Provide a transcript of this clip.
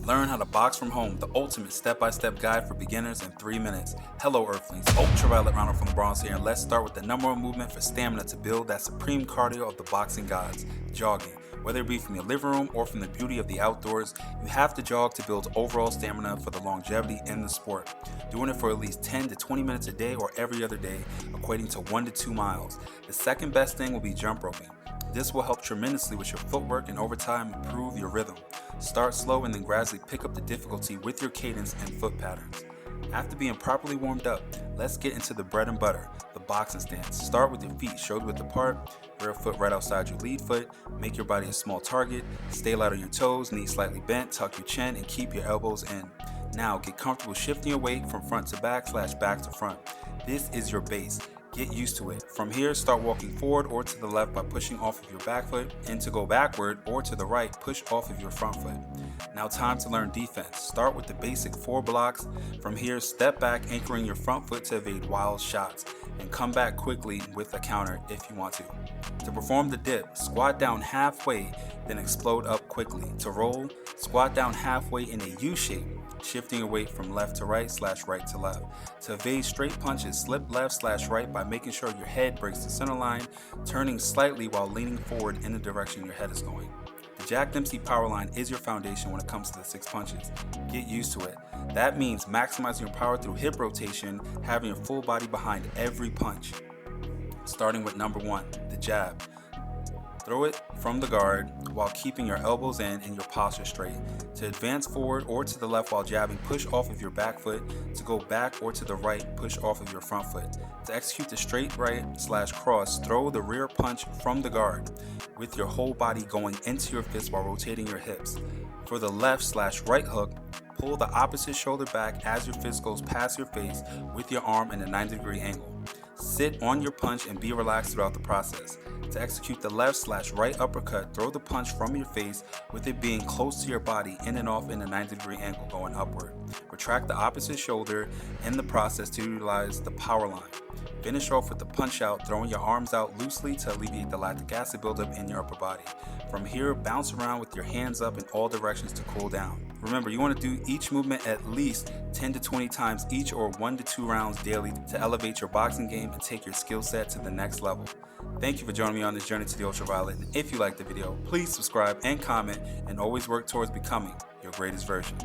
Learn how to box from home, the ultimate step-by-step guide for beginners in 3 minutes. Hello Earthlings, Ultraviolet Ronald from the Bronx here, and let's start with the number one movement for stamina to build that supreme cardio of the boxing gods, jogging. Whether it be from your living room or from the beauty of the outdoors, you have to jog to build overall stamina for the longevity in the sport. Doing it for at least 10 to 20 minutes a day or every other day, equating to 1 to 2 miles. The second best thing will be jump roping. This will help tremendously with your footwork and over time improve your rhythm. Start slow and then gradually pick up the difficulty with your cadence and foot patterns. After being properly warmed up, let's get into the bread and butter, the boxing stance. Start with your feet shoulder width apart, rear foot right outside your lead foot, make your body a small target, stay light on your toes, knees slightly bent, tuck your chin, and keep your elbows in. Now get comfortable shifting your weight from front to back / back to front. This is your base. Get used to it. From here, start walking forward or to the left by pushing off of your back foot, and to go backward or to the right, push off of your front foot. Now time to learn defense. Start with the basic 4 blocks. From here, step back, anchoring your front foot to evade wild shots, and come back quickly with a counter if you want to. To perform the dip, squat down halfway, then explode up quickly. To roll, squat down halfway in a U shape, shifting your weight from left to right / right to left. To evade straight punches, slip left / right by making sure your head breaks the center line, turning slightly while leaning forward in the direction your head is going. The Jack Dempsey power line is your foundation when it comes to the 6 punches. Get used to it. That means maximizing your power through hip rotation, having your full body behind every punch. Starting with number 1, the jab. Throw it from the guard while keeping your elbows in and your posture straight. To advance forward or to the left while jabbing, push off of your back foot. To go back or to the right, push off of your front foot. To execute the straight right / cross, throw the rear punch from the guard with your whole body going into your fist while rotating your hips. For the left / right hook, pull the opposite shoulder back as your fist goes past your face with your arm in a 90-degree angle. Sit on your punch and be relaxed throughout the process. To execute the left / right uppercut, throw the punch from your face with it being close to your body in and off in a 90-degree angle going upward. Retract the opposite shoulder in the process to utilize the power line. Finish off with the punch out, throwing your arms out loosely to alleviate the lactic acid buildup in your upper body. From here, bounce around with your hands up in all directions to cool down. Remember, you want to do each movement at least 10 to 20 times each or 1 to 2 rounds daily to elevate your boxing game and take your skill set to the next level. Thank you for joining me on this journey to the Ultraviolet. And if you liked the video, please subscribe and comment, and always work towards becoming your greatest version.